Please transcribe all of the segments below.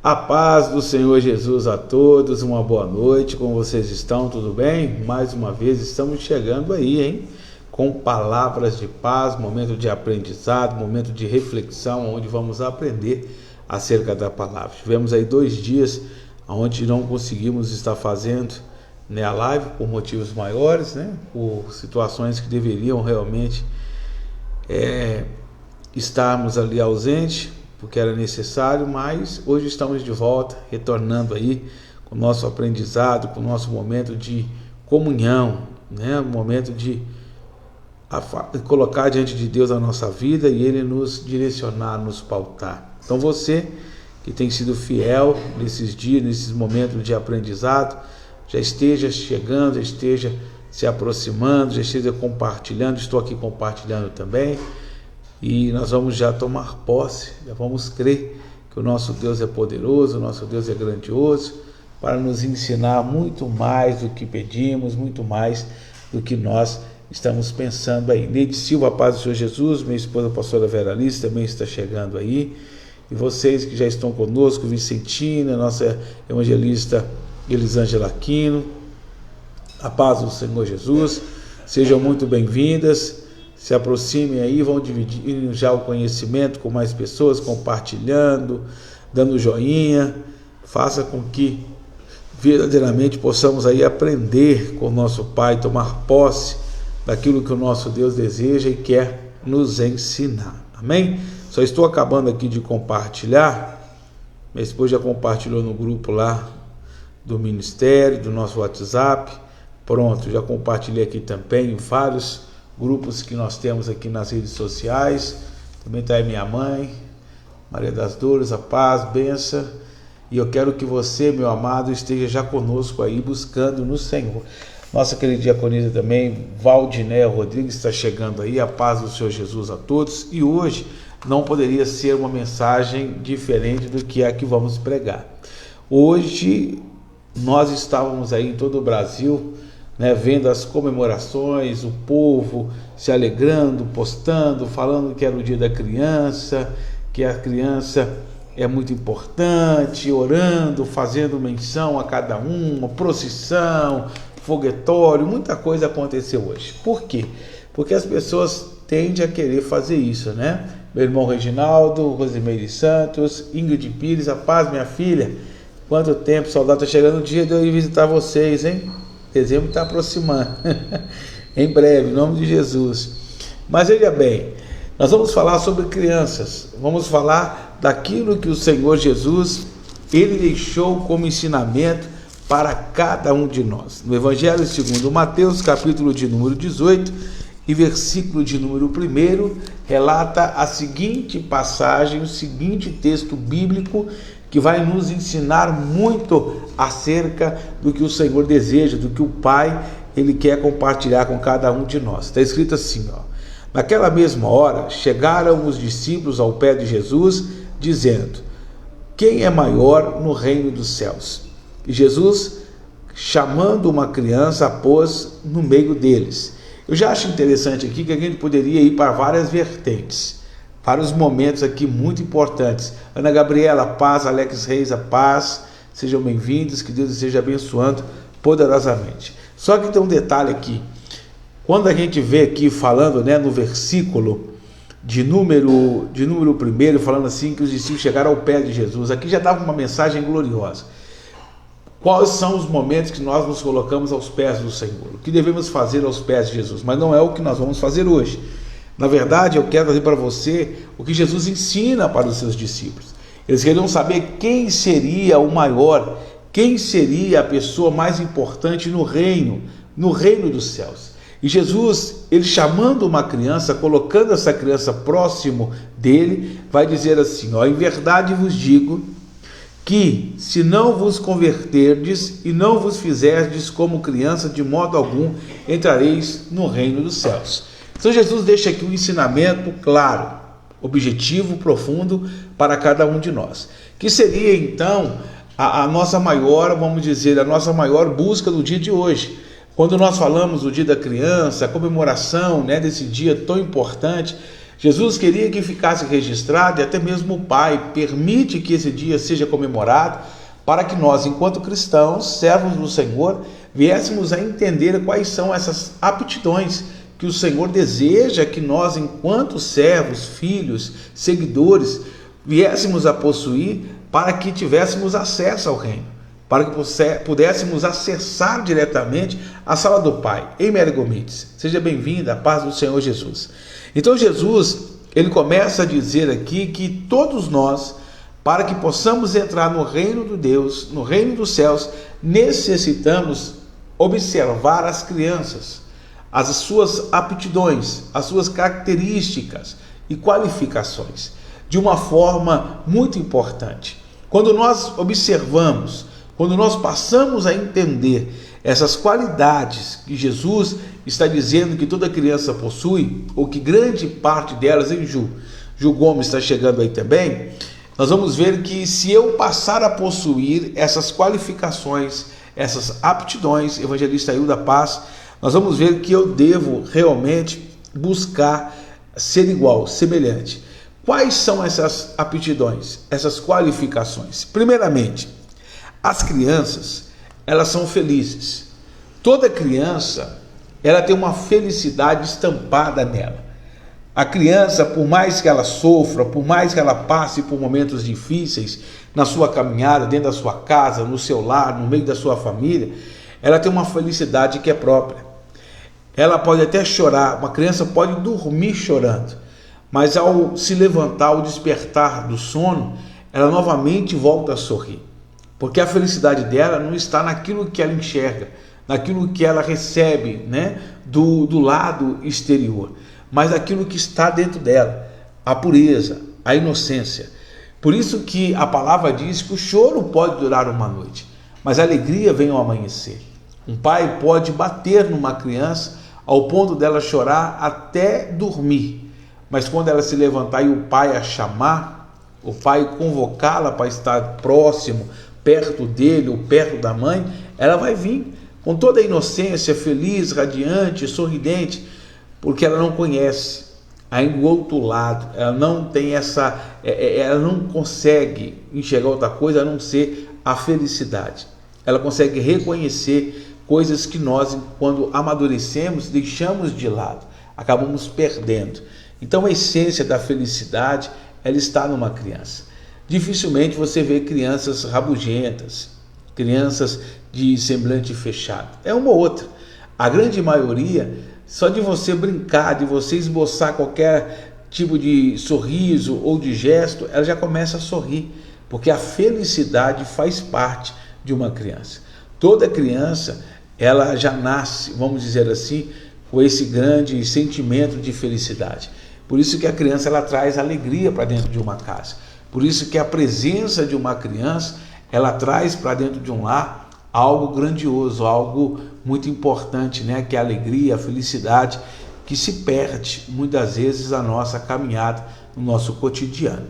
A paz do Senhor Jesus a todos, uma boa noite, como vocês estão, tudo bem? Mais uma vez estamos chegando aí, hein? Com palavras de paz, momento de aprendizado, momento de reflexão, onde vamos aprender acerca da palavra. Tivemos aí 2 dias onde não conseguimos estar fazendo a live por motivos maiores, por situações que deveriam realmente estarmos ali ausentes, porque era necessário, mas hoje estamos de volta, retornando aí com o nosso aprendizado, com o nosso momento de comunhão, momento de colocar diante de Deus a nossa vida e Ele nos direcionar, nos pautar. Então você que tem sido fiel nesses dias, nesses momentos de aprendizado, já esteja chegando, já esteja se aproximando, já esteja compartilhando, estou aqui compartilhando também. E nós vamos já tomar posse, já vamos crer que o nosso Deus é poderoso, o nosso Deus é grandioso, para nos ensinar muito mais do que pedimos, muito mais do que nós estamos pensando aí. Neide Silva, a paz do Senhor Jesus, minha esposa a pastora Vera Alice também está chegando aí. E vocês que já estão conosco, Vicentina, nossa evangelista Elisângela Aquino, a paz do Senhor Jesus, sejam muito bem-vindas. Se aproximem aí, vão dividir já o conhecimento com mais pessoas, compartilhando, dando joinha. Faça com que verdadeiramente possamos aí aprender com o nosso Pai, tomar posse daquilo que o nosso Deus deseja e quer nos ensinar. Amém? Só estou acabando aqui de compartilhar. Minha esposa já compartilhou no grupo lá do ministério, do nosso WhatsApp. Pronto, já compartilhei aqui também em vários grupos que nós temos aqui nas redes sociais. Também está aí minha mãe, Maria das Dores, a paz, benção. E eu quero que você, meu amado, esteja já conosco aí, buscando no Senhor. Nossa querida diaconisa também, Valdiné Rodrigues, está chegando aí, a paz do Senhor Jesus a todos. E hoje não poderia ser uma mensagem diferente do que a que vamos pregar. Hoje nós estávamos aí em todo o Brasil, vendo as comemorações, o povo se alegrando, postando, falando que era o dia da criança, que a criança é muito importante, orando, fazendo menção a cada uma procissão, foguetório, muita coisa aconteceu hoje. Por quê? Porque as pessoas tendem a querer fazer isso, Meu irmão Reginaldo, Rosimeire Santos, Ingrid Pires, a paz, minha filha, quanto tempo, saudade, está chegando o dia de eu ir visitar vocês, hein? Dezembro está aproximando, em breve, em nome de Jesus. Mas veja bem, nós vamos falar sobre crianças, vamos falar daquilo que o Senhor Jesus, Ele deixou como ensinamento para cada um de nós. No Evangelho segundo Mateus, capítulo de número 18 e versículo de número 1, relata a seguinte passagem, o seguinte texto bíblico, que vai nos ensinar muito acerca do que o Senhor deseja, do que o Pai Ele quer compartilhar com cada um de nós. Está escrito assim, naquela mesma hora, chegaram os discípulos ao pé de Jesus, dizendo: quem é maior no reino dos céus? E Jesus, chamando uma criança, a pôs no meio deles. Eu já acho interessante aqui que a gente poderia ir para várias vertentes, vários momentos aqui muito importantes. Ana Gabriela, a paz. Alex Reis, a paz. Sejam bem-vindos, que Deus esteja abençoando poderosamente. Só que tem um detalhe aqui. Quando a gente vê aqui falando, no versículo de número 1, falando assim que os discípulos chegaram ao pé de Jesus, aqui já dava uma mensagem gloriosa. Quais são os momentos que nós nos colocamos aos pés do Senhor? O que devemos fazer aos pés de Jesus? Mas não é o que nós vamos fazer hoje. Na verdade, eu quero trazer para você o que Jesus ensina para os seus discípulos. Eles queriam saber quem seria o maior, quem seria a pessoa mais importante no reino dos céus. E Jesus, Ele chamando uma criança, colocando essa criança próximo dele, vai dizer assim, em verdade vos digo que se não vos converterdes e não vos fizerdes como criança, de modo algum entrareis no reino dos céus. Então Jesus deixa aqui um ensinamento claro, objetivo, profundo para cada um de nós, que seria então a nossa maior, vamos dizer, a nossa maior busca do dia de hoje. Quando nós falamos do dia da criança, a comemoração desse dia tão importante, Jesus queria que ficasse registrado, e até mesmo o Pai permite que esse dia seja comemorado, para que nós, enquanto cristãos, servos do Senhor, viéssemos a entender quais são essas aptidões que o Senhor deseja que nós, enquanto servos, filhos, seguidores, viéssemos a possuir, para que tivéssemos acesso ao reino, para que pudéssemos acessar diretamente a sala do Pai. Ei, Mary Gomides, seja bem-vinda, a paz do Senhor Jesus. Então Jesus, ele começa a dizer aqui que todos nós, para que possamos entrar no reino de Deus, no reino dos céus, necessitamos observar as crianças, as suas aptidões, as suas características e qualificações, de uma forma muito importante. Quando nós observamos, quando nós passamos a entender essas qualidades que Jesus está dizendo que toda criança possui, ou que grande parte delas, em Ju Gomes está chegando aí também, nós vamos ver que se eu passar a possuir essas qualificações, essas aptidões, evangelista Hilda Paz, nós vamos ver que eu devo realmente buscar ser igual, semelhante. Quais são essas aptidões, essas qualificações? Primeiramente, as crianças, elas são felizes. Toda criança, ela tem uma felicidade estampada nela. A criança, por mais que ela sofra, por mais que ela passe por momentos difíceis na sua caminhada, dentro da sua casa, no seu lar, no meio da sua família, ela tem uma felicidade que é própria. Ela pode até chorar, uma criança pode dormir chorando, mas ao se levantar, ao despertar do sono, ela novamente volta a sorrir. Porque a felicidade dela não está naquilo que ela enxerga, naquilo que ela recebe, né, do lado exterior, mas naquilo que está dentro dela, a pureza, a inocência. Por isso que a palavra diz que o choro pode durar uma noite, mas a alegria vem ao amanhecer. Um pai pode bater numa criança ao ponto dela chorar até dormir, mas quando ela se levantar e o pai a chamar, o pai convocá-la para estar próximo, perto dele ou perto da mãe, ela vai vir com toda a inocência, feliz, radiante, sorridente, porque ela não conhece ainda o outro lado, ela não tem ela não consegue enxergar outra coisa a não ser a felicidade. Ela consegue reconhecer coisas que nós, quando amadurecemos, deixamos de lado, acabamos perdendo. Então a essência da felicidade, ela está numa criança. Dificilmente você vê crianças rabugentas, crianças de semblante fechado. É uma ou outra. A grande maioria, só de você brincar, de você esboçar qualquer tipo de sorriso ou de gesto, ela já começa a sorrir, porque a felicidade faz parte de uma criança. Toda criança, ela já nasce, vamos dizer assim, com esse grande sentimento de felicidade. Por isso que a criança, ela traz alegria para dentro de uma casa. Por isso que a presença de uma criança, ela traz para dentro de um lar algo grandioso, algo muito importante, né? Que é a alegria, a felicidade, que se perde muitas vezes a nossa caminhada no nosso cotidiano.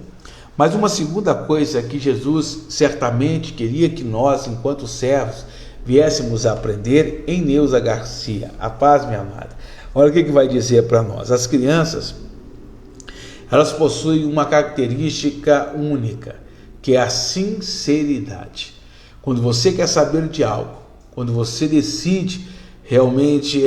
Mas uma segunda coisa que Jesus certamente queria que nós, enquanto servos, viéssemos a aprender em Neuza Garcia. A paz, minha amada. Olha o que vai dizer para nós. As crianças, elas possuem uma característica única, que é a sinceridade. Quando você quer saber de algo, quando você decide realmente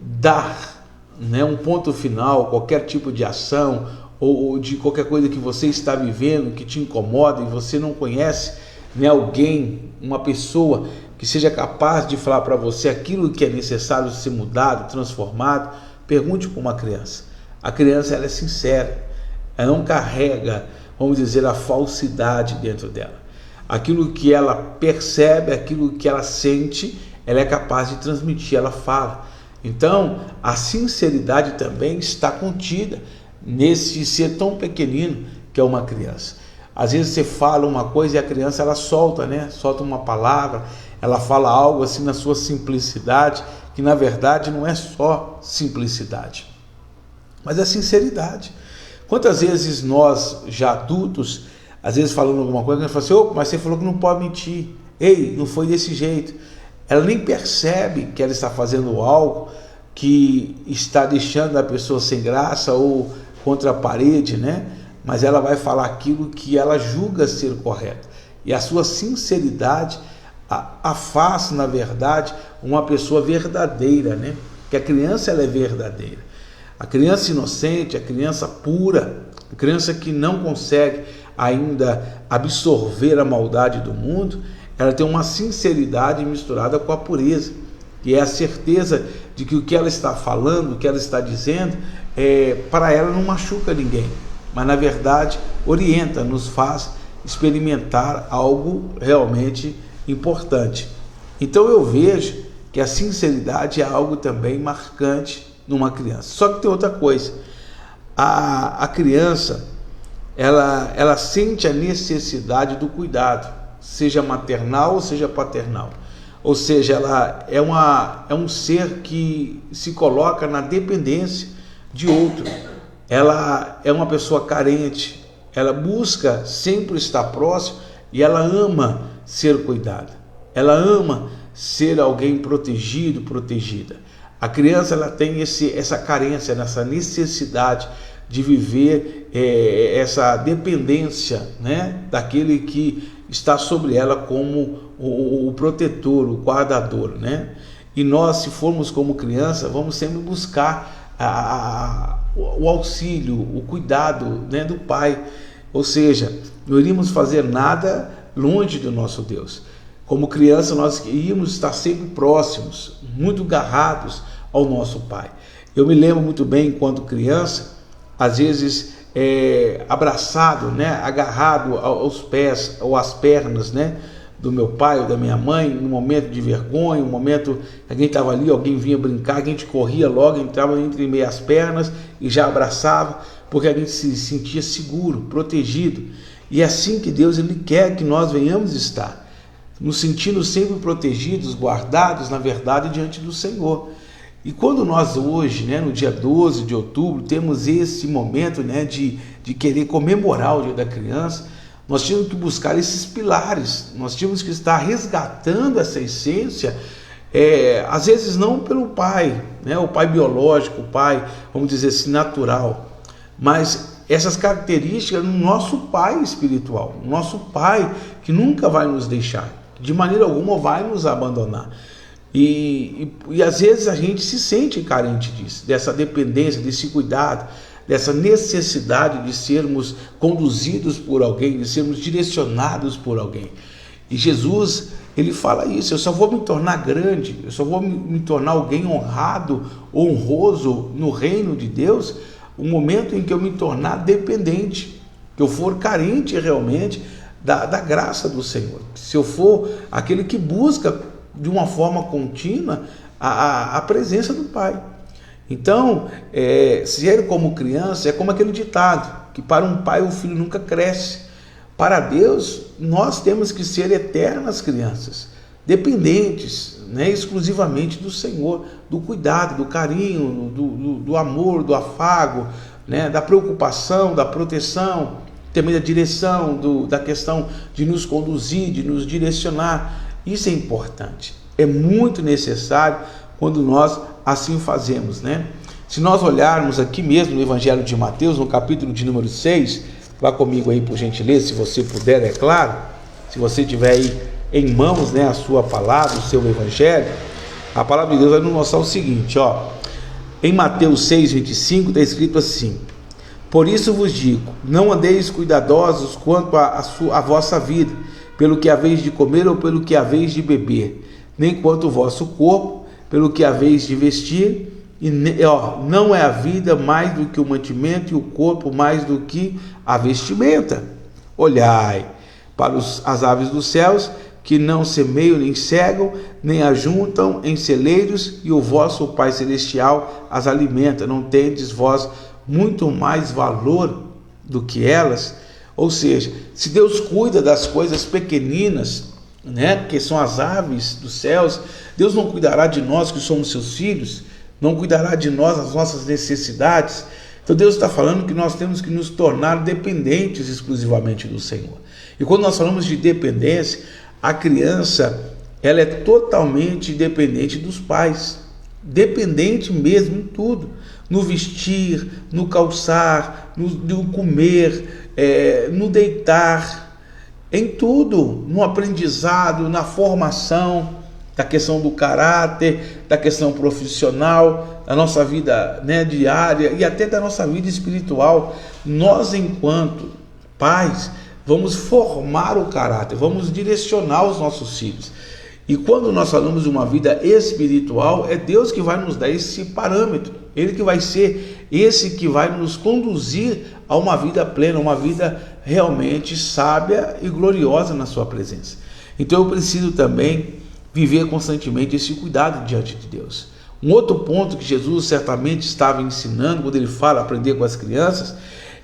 dar, né, um ponto final, qualquer tipo de ação ou de qualquer coisa que você está vivendo, que te incomoda e você não conhece, né, alguém, uma pessoa que seja capaz de falar para você aquilo que é necessário ser mudado, transformado, pergunte para uma criança. A criança, ela é sincera, ela não carrega, vamos dizer, a falsidade dentro dela. Aquilo que ela percebe, aquilo que ela sente, ela é capaz de transmitir, ela fala. Então, a sinceridade também está contida nesse ser tão pequenino que é uma criança. Às vezes você fala uma coisa e a criança, ela solta, né? Solta uma palavra, ela fala algo assim na sua simplicidade, que na verdade não é só simplicidade, mas é sinceridade. Quantas vezes nós, já adultos, às vezes falando alguma coisa, a gente fala assim: "Ô, mas você falou que não pode mentir. Ei, não foi desse jeito." Ela nem percebe que ela está fazendo algo que está deixando a pessoa sem graça ou contra a parede, né? Mas ela vai falar aquilo que ela julga ser correto. E a sua sinceridade a faz, na verdade, uma pessoa verdadeira, né? Que a criança, ela é verdadeira. A criança inocente, a criança pura, a criança que não consegue ainda absorver a maldade do mundo, ela tem uma sinceridade misturada com a pureza, e é a certeza de que o que ela está falando, o que ela está dizendo, para ela não machuca ninguém, mas na verdade orienta, nos faz experimentar algo realmente importante. Então eu vejo que a sinceridade é algo também marcante numa criança. Só que tem outra coisa, a criança ela sente a necessidade do cuidado, seja maternal ou seja paternal. Ou seja, ela é um ser que se coloca na dependência de outro. Ela é uma pessoa carente, ela busca sempre estar próximo e ela ama ser cuidada. Ela ama ser alguém protegido, protegida. A criança, ela tem essa carência, essa necessidade de viver essa dependência, né, daquele que está sobre ela como o protetor, o guardador, né? E nós, se formos como criança, vamos sempre buscar o auxílio, o cuidado, né, do Pai. Ou seja, não iríamos fazer nada longe do nosso Deus. Como criança, nós iríamos estar sempre próximos, muito agarrados ao nosso Pai. Eu me lembro muito bem, enquanto criança, às vezes abraçado, né, agarrado aos pés ou às pernas, né, do meu pai ou da minha mãe, num momento de vergonha, um momento que alguém estava ali, alguém vinha brincar, a gente corria logo, entrava entre meias pernas e já abraçava, porque a gente se sentia seguro, protegido. E é assim que Deus, Ele quer que nós venhamos estar, nos sentindo sempre protegidos, guardados, na verdade, diante do Senhor. E quando nós hoje, né, no dia 12 de outubro, temos esse momento, né, de querer comemorar o Dia da Criança, nós tínhamos que buscar esses pilares, nós tínhamos que estar resgatando essa essência, às vezes não pelo pai, né, o pai biológico, o pai, vamos dizer assim, natural, mas essas características no nosso pai espiritual, no nosso pai que nunca vai nos deixar, de maneira alguma vai nos abandonar. E às vezes a gente se sente carente disso, dessa dependência, desse cuidado, dessa necessidade de sermos conduzidos por alguém, de sermos direcionados por alguém. E Jesus, Ele fala isso: eu só vou me tornar grande, eu só vou me tornar alguém honrado, honroso no reino de Deus, o momento em que eu me tornar dependente, que eu for carente realmente da graça do Senhor. Se eu for aquele que busca de uma forma contínua a presença do Pai. Então, ser como criança é como aquele ditado, que para um pai o filho nunca cresce. Para Deus, nós temos que ser eternas crianças, dependentes, né, exclusivamente do Senhor, do cuidado, do carinho, do amor, do afago, né, da preocupação, da proteção, também da direção, da questão de nos conduzir, de nos direcionar. Isso é importante, é muito necessário quando nós assim fazemos, né? Se nós olharmos aqui mesmo no Evangelho de Mateus, no capítulo de número 6, vá comigo aí por gentileza, se você puder, é claro, se você tiver aí em mãos, né, a sua palavra, o seu Evangelho, a palavra de Deus vai nos mostrar o seguinte, ó, em Mateus 6, 25, está escrito assim: por isso vos digo, não andeis cuidadosos quanto a vossa vida, pelo que haveis de comer ou pelo que haveis de beber, nem quanto o vosso corpo, pelo que haveis de vestir. E não é a vida mais do que o mantimento, e o corpo mais do que a vestimenta. Olhai para as aves dos céus, que não semeiam, nem cegam, nem ajuntam em celeiros, e o vosso Pai Celestial as alimenta. Não tendes vós muito mais valor do que elas? Ou seja, se Deus cuida das coisas pequeninas, né, que são as aves dos céus, Deus não cuidará de nós que somos seus filhos? Não cuidará de nós, as nossas necessidades? Então Deus está falando que nós temos que nos tornar dependentes exclusivamente do Senhor. E quando nós falamos de dependência, a criança, ela é totalmente dependente dos pais, dependente mesmo em tudo. no vestir, no calçar, no comer, no deitar, em tudo, no aprendizado, na formação, da questão do caráter, da questão profissional, da nossa vida, diária e até da nossa vida espiritual. Nós, enquanto pais, vamos formar o caráter, vamos direcionar os nossos filhos. E quando nós falamos de uma vida espiritual, é Deus que vai nos dar esse parâmetro, Ele que vai ser esse que vai nos conduzir a uma vida plena, uma vida realmente sábia e gloriosa na sua presença. Então eu preciso também viver constantemente esse cuidado diante de Deus. Um outro ponto que Jesus certamente estava ensinando, quando ele fala aprender com as crianças,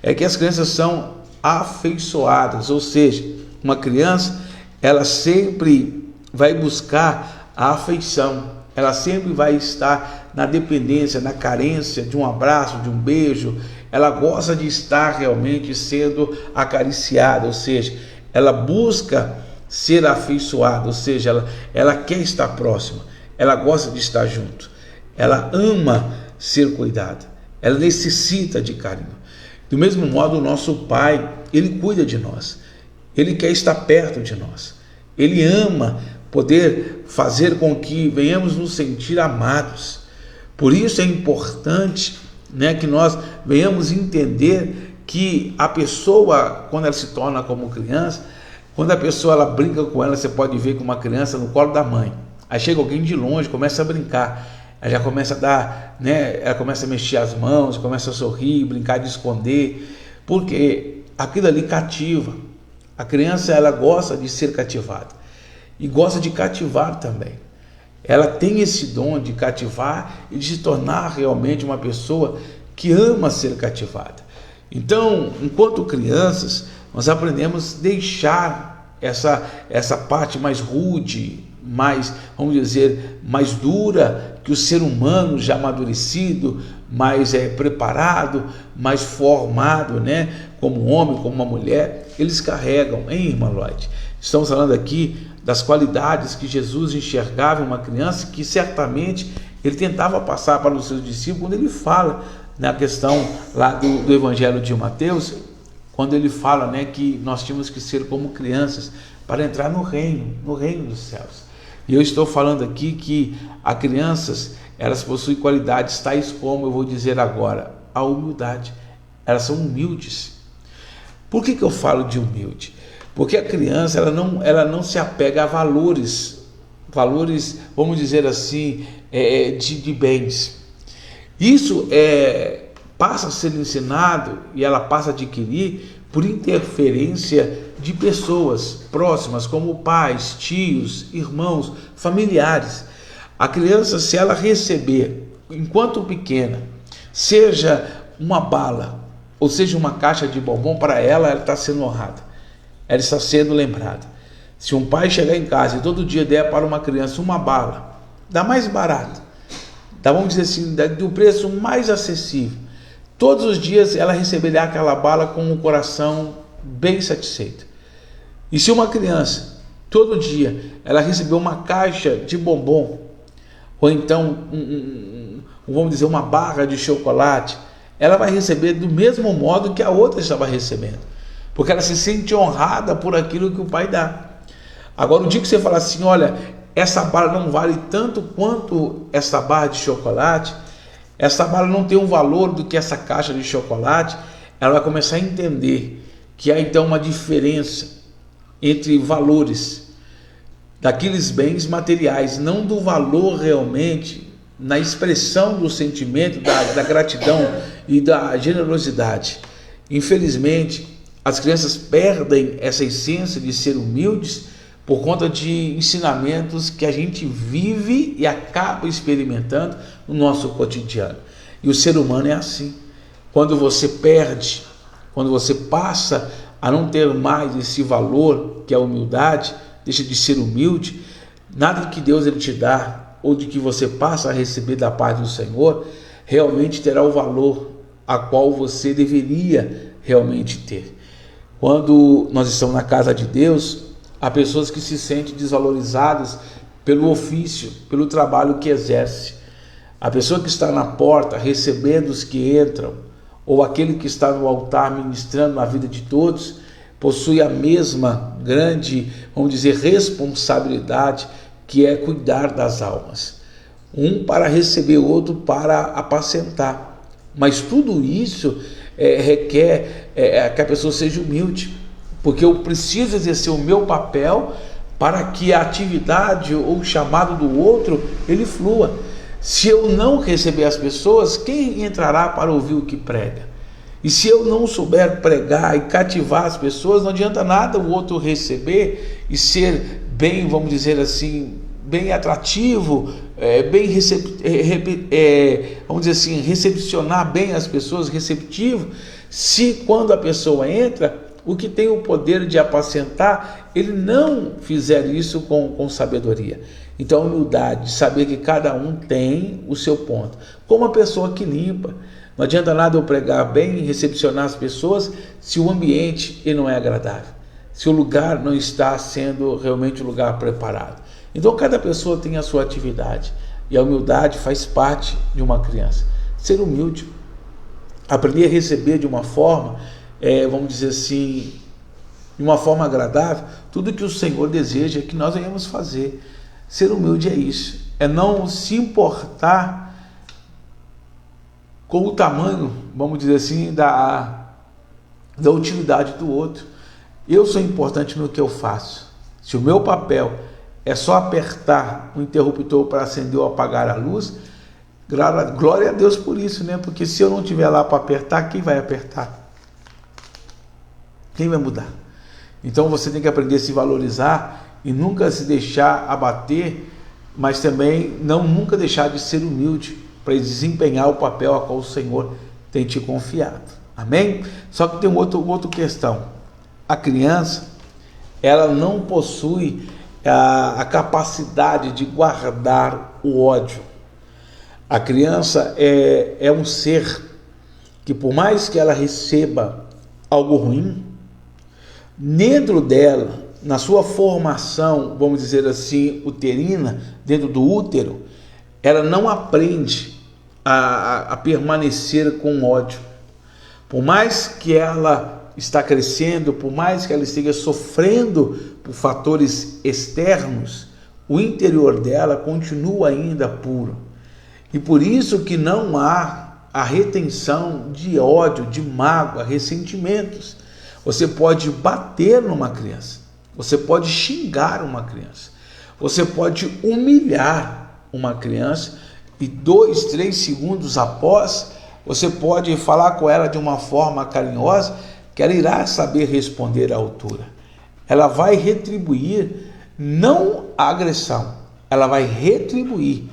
é que as crianças são afeiçoadas, ou seja, uma criança, ela sempre vai buscar a afeição, ela sempre vai estar na dependência, na carência de um abraço, de um beijo, ela gosta de estar realmente sendo acariciada, ou seja, ela busca ser afeiçoada, ou seja, ela quer estar próxima, ela gosta de estar junto, ela ama ser cuidada, ela necessita de carinho. Do mesmo modo, o nosso Pai, Ele cuida de nós, Ele quer estar perto de nós, Ele ama poder fazer com que venhamos nos sentir amados. Por isso é importante, que nós venhamos entender que a pessoa, quando ela se torna como criança, quando a pessoa ela brinca com ela, você pode ver com uma criança no colo da mãe, aí chega alguém de longe, começa a brincar, ela já começa a dar, ela começa a mexer as mãos, começa a sorrir, brincar de esconder, porque aquilo ali cativa. A criança, ela gosta de ser cativada e gosta de cativar também. Ela tem esse dom de cativar e de se tornar realmente uma pessoa que ama ser cativada. Então, enquanto crianças, nós aprendemos a deixar essa parte mais rude, mais, vamos dizer, mais dura, que o ser humano já amadurecido, mais preparado, mais formado, como um homem, como uma mulher, eles carregam, hein, irmã Lloyd? Estamos falando aqui das qualidades que Jesus enxergava em uma criança, que certamente ele tentava passar para os seus discípulos, quando ele fala na questão lá do Evangelho de Mateus, quando ele fala que nós tínhamos que ser como crianças para entrar no reino dos céus. E eu estou falando aqui que as crianças, elas possuem qualidades tais como, eu vou dizer agora, a humildade. Elas são humildes. Por que eu falo de humilde? Porque a criança, ela não se apega a valores, vamos dizer assim, de bens. Isso passa a ser ensinado e ela passa a adquirir por interferência de pessoas próximas, como pais, tios, irmãos, familiares. A criança, se ela receber, enquanto pequena, seja uma bala, ou seja uma caixa de bombom, para ela está sendo honrada, ela está sendo lembrada. Se um pai chegar em casa e todo dia der para uma criança uma bala, da mais barata, vamos dizer assim, do preço mais acessível, todos os dias ela receberá aquela bala com o coração bem satisfeito. E se uma criança, todo dia, ela receber uma caixa de bombom, ou então, vamos dizer, uma barra de chocolate, ela vai receber do mesmo modo que a outra estava recebendo, porque ela se sente honrada por aquilo que o pai dá. Agora, o dia que você fala assim, olha, essa bala não vale tanto quanto essa barra de chocolate, essa bala não tem um valor do que essa caixa de chocolate, ela vai começar a entender que há então uma diferença entre valores daqueles bens materiais, não do valor realmente na expressão do sentimento, da gratidão e da generosidade. Infelizmente, as crianças perdem essa essência de ser humildes por conta de ensinamentos que a gente vive e acaba experimentando no nosso cotidiano. E o ser humano é assim. Quando você perde, quando você passa a não ter mais esse valor que é a humildade, deixa de ser humilde, nada que Deus ele te dá ou de que você passa a receber da parte do Senhor realmente terá o valor a qual você deveria realmente ter. Quando nós estamos na casa de Deus, há pessoas que se sentem desvalorizadas pelo ofício, pelo trabalho que exerce. A pessoa que está na porta recebendo os que entram, ou aquele que está no altar ministrando na vida de todos, possui a mesma grande, vamos dizer, responsabilidade, que é cuidar das almas. Um para receber, outro para apacentar. Mas tudo isso requer que a pessoa seja humilde, porque eu preciso exercer o meu papel para que a atividade ou o chamado do outro, ele flua. Se eu não receber as pessoas, quem entrará para ouvir o que prega? E se eu não souber pregar e cativar as pessoas, não adianta nada o outro receber e ser bem, vamos dizer assim, bem atrativo, vamos dizer assim, recepcionar bem as pessoas, receptivo, se quando a pessoa entra, o que tem o poder de apacentar, ele não fizer isso com sabedoria. Então a humildade, saber que cada um tem o seu ponto. Como a pessoa que limpa, não adianta nada eu pregar bem e recepcionar as pessoas se o ambiente ele não é agradável, se o lugar não está sendo realmente um lugar preparado. Então cada pessoa tem a sua atividade e a humildade faz parte de uma criança. Ser humilde, aprender a receber de uma forma, vamos dizer assim, de uma forma agradável, tudo que o Senhor deseja que nós venhamos fazer. Ser humilde é isso, é não se importar com o tamanho, vamos dizer assim, da utilidade do outro. Eu sou importante no que eu faço. Se o meu papel é só apertar o interruptor para acender ou apagar a luz, glória a Deus por isso, né? Porque se eu não estiver lá para apertar, quem vai apertar? Quem vai mudar? Então você tem que aprender a se valorizar e nunca se deixar abater, mas também nunca deixar de ser humilde para desempenhar o papel a qual o Senhor tem te confiado. Amém? Só que tem outra questão. A criança, ela não possui a capacidade de guardar o ódio. A criança é um ser que, por mais que ela receba algo ruim, dentro dela, na sua formação, vamos dizer assim, uterina, dentro do útero, ela não aprende a permanecer com ódio. Por mais que ela está crescendo, por mais que ela esteja sofrendo por fatores externos, o interior dela continua ainda puro. E por isso que não há a retenção de ódio, de mágoa, ressentimentos. Você pode bater numa criança, você pode xingar uma criança, você pode humilhar uma criança e 2, 3 segundos após, você pode falar com ela de uma forma carinhosa que ela irá saber responder à altura. Ela vai retribuir não a agressão, ela vai retribuir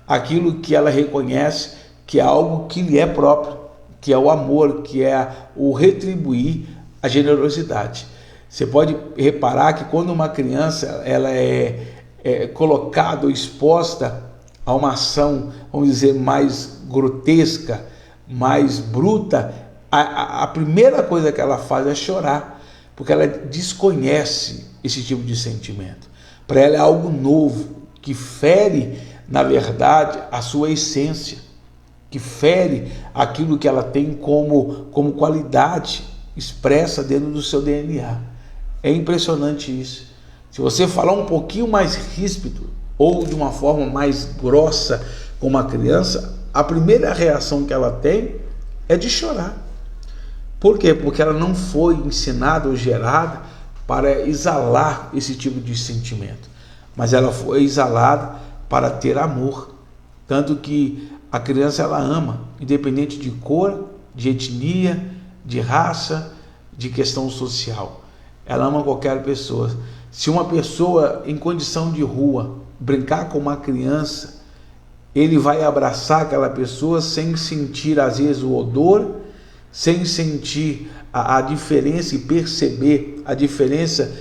aquilo que ela reconhece que é algo que lhe é próprio, que é o amor, que é o retribuir a generosidade. Você pode reparar que quando uma criança ela é colocada ou exposta a uma ação, vamos dizer, mais grotesca, mais bruta, a primeira coisa que ela faz é chorar, porque ela desconhece esse tipo de sentimento. Para ela é algo novo, que fere, na verdade, a sua essência, que fere aquilo que ela tem como qualidade expressa dentro do seu DNA. É impressionante isso. Se você falar um pouquinho mais ríspido ou de uma forma mais grossa com uma criança, a primeira reação que ela tem é de chorar. Por quê? Porque ela não foi ensinada ou gerada para exalar esse tipo de sentimento, mas ela foi exalada para ter amor. Tanto que a criança ela ama, independente de cor, de etnia, de raça, de questão social. Ela ama qualquer pessoa. Se uma pessoa em condição de rua brincar com uma criança, ele vai abraçar aquela pessoa sem sentir às vezes o odor, sem sentir a diferença e perceber a diferença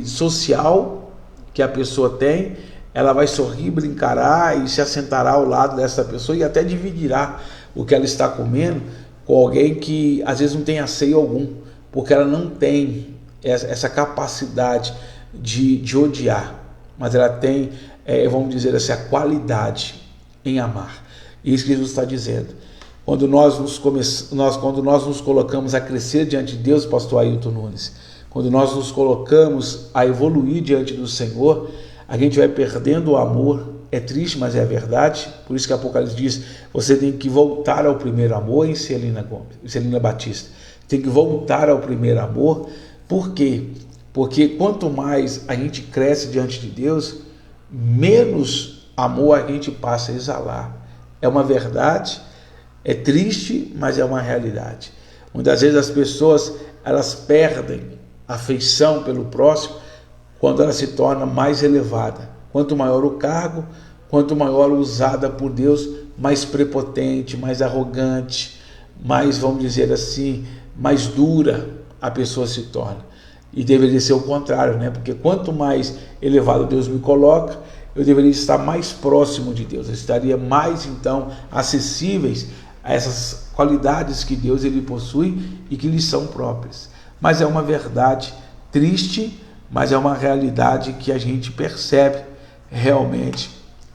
social que a pessoa tem. Ela vai sorrir, brincará e se assentará ao lado dessa pessoa e até dividirá o que ela está comendo com alguém que às vezes não tem asseio algum, porque ela não tem essa capacidade de odiar, mas ela tem, vamos dizer assim, a qualidade em amar. Isso que Jesus está dizendo. Quando nós nos colocamos a crescer diante de Deus, pastor Ailton Nunes, quando nós nos colocamos a evoluir diante do Senhor, a gente vai perdendo o amor. É triste, mas é a verdade. Por isso que Apocalipse diz, você tem que voltar ao primeiro amor. Em Celina Batista, tem que voltar ao primeiro amor. Por quê? Porque quanto mais a gente cresce diante de Deus, menos amor a gente passa a exalar. É uma verdade, é triste, mas é uma realidade. Muitas vezes as pessoas, elas perdem a afeição pelo próximo quando ela se torna mais elevada. Quanto maior o cargo, quanto maior usada por Deus, mais prepotente, mais arrogante, mais, vamos dizer assim, mais dura a pessoa se torna. E deveria ser o contrário, né? Porque quanto mais elevado Deus me coloca, eu deveria estar mais próximo de Deus, eu estaria mais, então, acessíveis a essas qualidades que Deus ele possui e que lhe são próprias. Mas é uma verdade triste, mas é uma realidade que a gente percebe realmente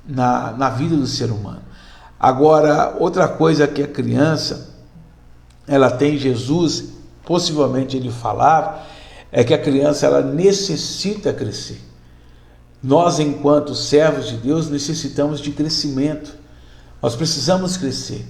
na vida do ser humano. Agora, outra coisa que a criança, ela tem, Jesus, possivelmente ele falava, é que a criança ela necessita crescer. Nós, enquanto servos de Deus, necessitamos de crescimento. Nós precisamos crescer.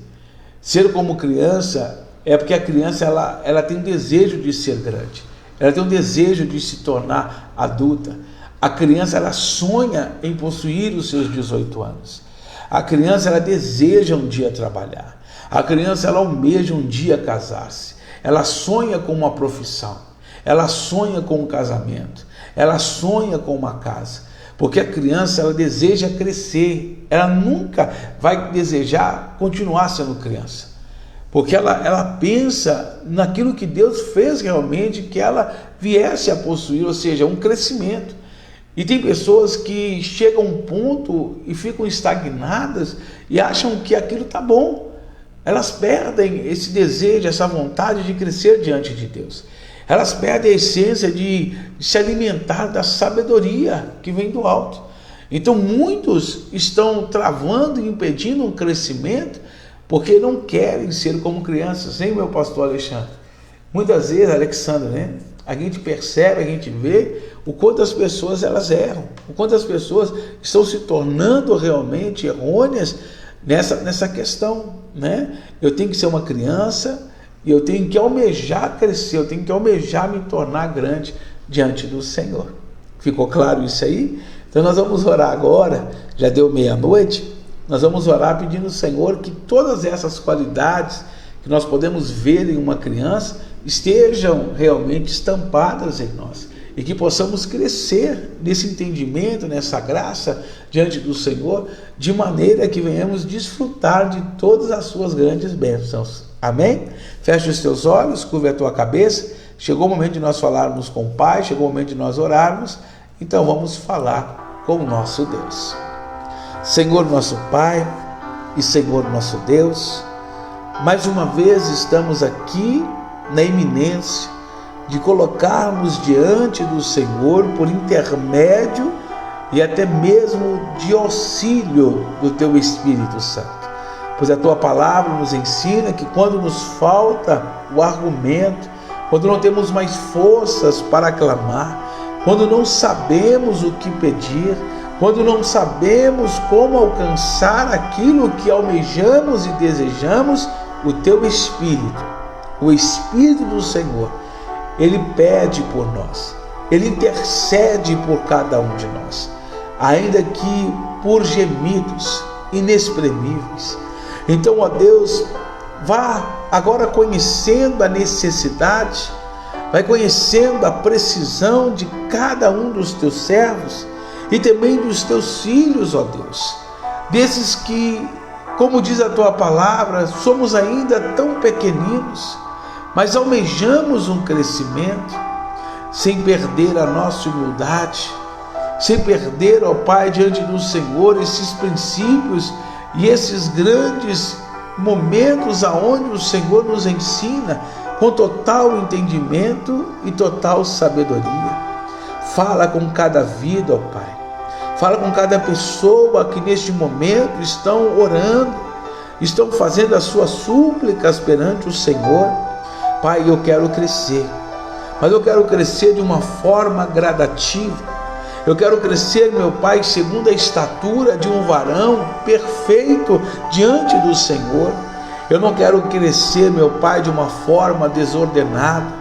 Ser como criança é porque a criança ela tem um desejo de ser grande. Ela tem um desejo de se tornar adulta. A criança ela sonha em possuir os seus 18 anos. A criança ela deseja um dia trabalhar. A criança ela almeja um dia casar-se. Ela sonha com uma profissão. Ela sonha com um casamento. Ela sonha com uma casa. Porque a criança ela deseja crescer. Ela nunca vai desejar continuar sendo criança. Porque ela pensa naquilo que Deus fez realmente, que ela viesse a possuir, ou seja, um crescimento. E tem pessoas que chegam a um ponto e ficam estagnadas e acham que aquilo está bom. Elas perdem esse desejo, essa vontade de crescer diante de Deus. Elas perdem a essência de se alimentar da sabedoria que vem do alto. Então muitos estão travando e impedindo um crescimento porque não querem ser como crianças, hein, meu pastor Alexandre? Muitas vezes, Alexandre, né? A gente percebe, a gente vê o quanto as pessoas elas erram, o quanto as pessoas estão se tornando realmente errôneas nessa questão, né? Eu tenho que ser uma criança e eu tenho que almejar crescer, eu tenho que almejar me tornar grande diante do Senhor. Ficou claro isso aí? Então nós vamos orar agora, já deu meia-noite, nós vamos orar pedindo ao Senhor que todas essas qualidades que nós podemos ver em uma criança estejam realmente estampadas em nós e que possamos crescer nesse entendimento, nessa graça diante do Senhor, de maneira que venhamos desfrutar de todas as suas grandes bênçãos. Amém? Feche os teus olhos, curva a tua cabeça. Chegou o momento de nós falarmos com o Pai, chegou o momento de nós orarmos, então vamos falar com o nosso Deus. Senhor nosso Pai e Senhor nosso Deus, mais uma vez estamos aqui na iminência de colocarmos diante do Senhor por intermédio e até mesmo de auxílio do Teu Espírito Santo. Pois a Tua palavra nos ensina que quando nos falta o argumento, quando não temos mais forças para clamar, quando não sabemos o que pedir, quando não sabemos como alcançar aquilo que almejamos e desejamos, o Teu Espírito, o Espírito do Senhor, Ele pede por nós, Ele intercede por cada um de nós, ainda que por gemidos inexprimíveis. Então, ó Deus, vá agora conhecendo a necessidade, vai conhecendo a precisão de cada um dos Teus servos e também dos Teus filhos, ó Deus, desses que, como diz a Tua palavra, somos ainda tão pequeninos, mas almejamos um crescimento sem perder a nossa humildade, sem perder, ó Pai, diante do Senhor, esses princípios e esses grandes momentos aonde o Senhor nos ensina com total entendimento e total sabedoria. Fala com cada vida, ó Pai. Fala com cada pessoa que neste momento estão orando, estão fazendo as suas súplicas perante o Senhor. Pai, eu quero crescer, mas eu quero crescer de uma forma gradativa. Eu quero crescer, meu Pai, segundo a estatura de um varão perfeito diante do Senhor. Eu não quero crescer, meu Pai, de uma forma desordenada.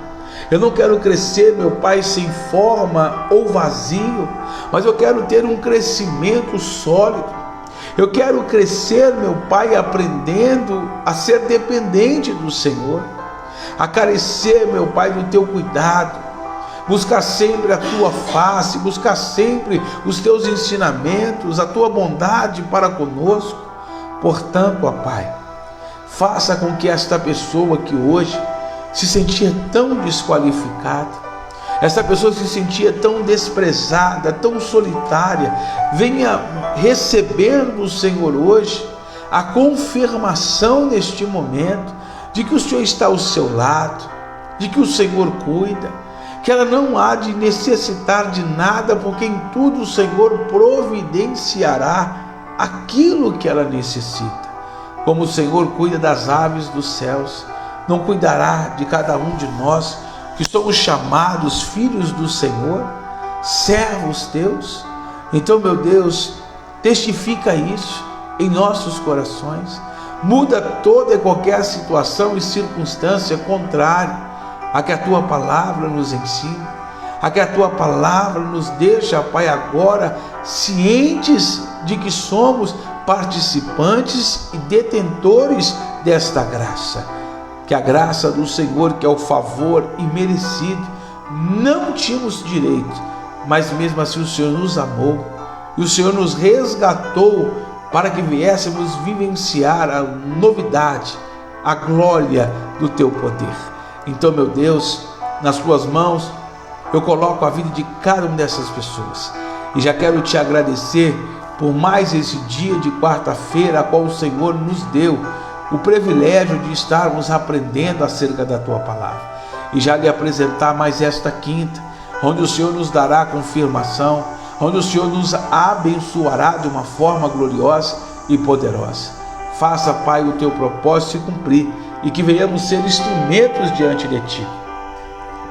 Eu não quero crescer, meu Pai, sem forma ou vazio, mas eu quero ter um crescimento sólido. Eu quero crescer, meu Pai, aprendendo a ser dependente do Senhor, a carecer, meu Pai, do Teu cuidado, buscar sempre a Tua face, buscar sempre os Teus ensinamentos, a Tua bondade para conosco. Portanto, ó Pai, faça com que esta pessoa que hoje se sentia tão desqualificada, essa pessoa se sentia tão desprezada, tão solitária, venha receber do Senhor hoje a confirmação neste momento de que o Senhor está ao seu lado, de que o Senhor cuida, que ela não há de necessitar de nada, porque em tudo o Senhor providenciará aquilo que ela necessita. Como o Senhor cuida das aves dos céus, não cuidará de cada um de nós que somos chamados filhos do Senhor, servos teus? Então, meu Deus, testifica isso em nossos corações, muda toda e qualquer situação e circunstância contrária a que a Tua palavra nos ensina, a que a Tua palavra nos deixa, Pai, agora cientes de que somos participantes e detentores desta graça. Que a graça do Senhor, que é o favor imerecido, não tínhamos direito, mas mesmo assim o Senhor nos amou e o Senhor nos resgatou para que viéssemos vivenciar a novidade, a glória do Teu poder. Então, meu Deus, nas Tuas mãos eu coloco a vida de cada uma dessas pessoas e já quero Te agradecer por mais esse dia de quarta-feira, a qual o Senhor nos deu o privilégio de estarmos aprendendo acerca da Tua palavra, e já lhe apresentar mais esta quinta, onde o Senhor nos dará confirmação, onde o Senhor nos abençoará de uma forma gloriosa e poderosa. Faça, Pai, o Teu propósito se cumprir, e que venhamos ser instrumentos diante de Ti,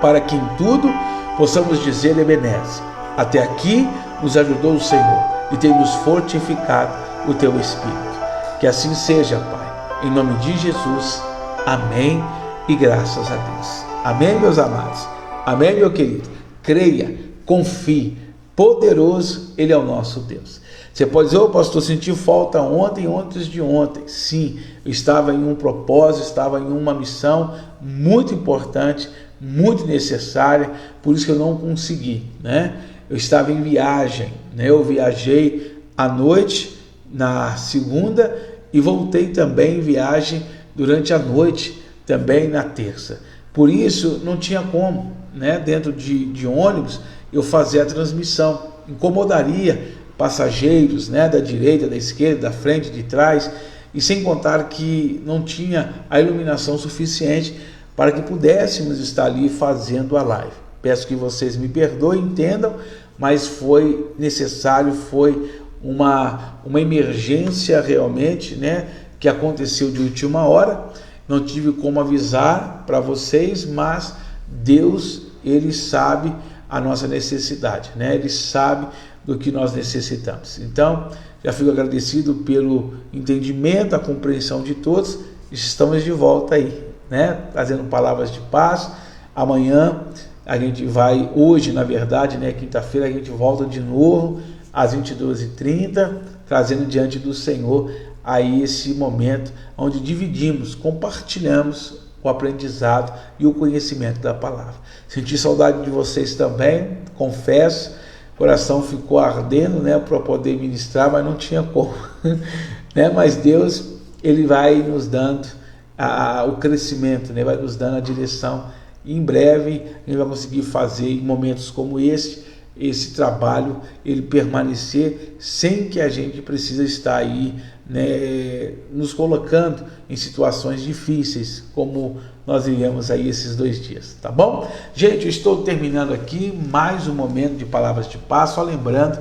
para que em tudo possamos dizer: Ebenezer, até aqui nos ajudou o Senhor, e tem nos fortificado o Teu Espírito. Que assim seja, Pai. Em nome de Jesus, amém e graças a Deus. Amém, meus amados. Amém, meu querido. Creia, confie, poderoso Ele é o nosso Deus. Você pode dizer: ô pastor, senti falta ontem, antes de ontem. Sim, eu estava em um propósito, estava em uma missão muito importante, muito necessária, por isso que eu não consegui, né? Eu estava em viagem, né? Eu viajei à noite, na segunda, e voltei também em viagem durante a noite, também na terça. Por isso não tinha como, né, dentro de ônibus, eu fazer a transmissão. Incomodaria passageiros, né, da direita, da esquerda, da frente, de trás, e sem contar que não tinha a iluminação suficiente para que pudéssemos estar ali fazendo a live. Peço que vocês me perdoem, entendam, mas foi necessário, foi uma emergência realmente, né, que aconteceu de última hora. Não tive como avisar para vocês, mas Deus, Ele sabe a nossa necessidade, né? Ele sabe do que nós necessitamos. Então, já fico agradecido pelo entendimento, a compreensão de todos. Estamos de volta aí, né, trazendo palavras de paz. Amanhã a gente vai, hoje na verdade, né, quinta-feira, a gente volta de novo às 22h30, trazendo diante do Senhor aí esse momento onde dividimos, compartilhamos o aprendizado e o conhecimento da palavra. Senti saudade de vocês também, confesso, o coração ficou ardendo, né, para poder ministrar, mas não tinha como, né? Mas Deus, Ele vai nos dando o crescimento, né? Vai nos dando a direção, e em breve a gente vai conseguir fazer em momentos como esse trabalho, ele permanecer sem que a gente precisa estar aí, né, nos colocando em situações difíceis, como nós vivemos aí esses 2 dias, tá bom? Gente, eu estou terminando aqui mais um momento de palavras de paz, só lembrando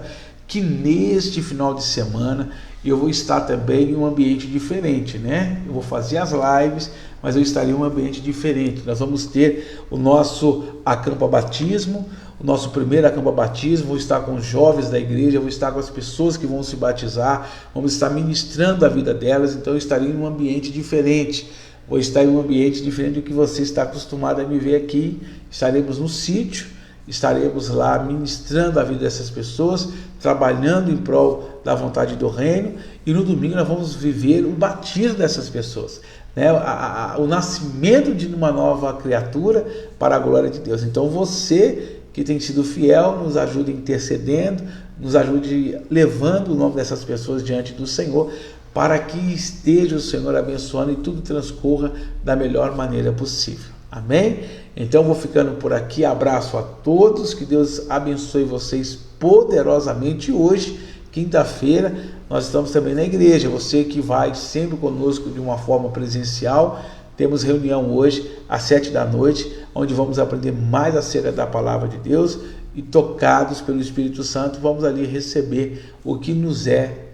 que neste final de semana eu vou estar também em um ambiente diferente, né? Eu vou fazer as lives, mas eu estarei em um ambiente diferente. Nós vamos ter o nosso acampa-batismo, o nosso primeiro acampa-batismo. Vou estar com os jovens da igreja, vou estar com as pessoas que vão se batizar, vamos estar ministrando a vida delas, então eu estarei em um ambiente diferente. Vou estar em um ambiente diferente do que você está acostumado a me ver aqui. Estaremos no sítio, estaremos lá ministrando a vida dessas pessoas, trabalhando em prol da vontade do reino, e no domingo nós vamos viver o batismo dessas pessoas, né? O nascimento de uma nova criatura para a glória de Deus. Então você que tem sido fiel, nos ajude intercedendo, nos ajude levando o nome dessas pessoas diante do Senhor, para que esteja o Senhor abençoando e tudo transcorra da melhor maneira possível. Amém? Então vou ficando por aqui, abraço a todos, que Deus abençoe vocês poderosamente. Hoje, quinta-feira, nós estamos também na igreja, você que vai sempre conosco de uma forma presencial, temos reunião hoje às 19h, onde vamos aprender mais acerca da palavra de Deus, e tocados pelo Espírito Santo, vamos ali receber o que nos é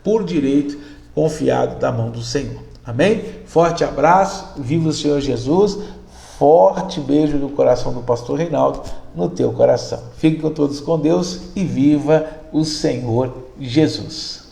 por direito confiado da mão do Senhor. Amém? Forte abraço, viva o Senhor Jesus. Forte beijo do coração do pastor Reinaldo no teu coração. Fique com todos com Deus e viva o Senhor Jesus.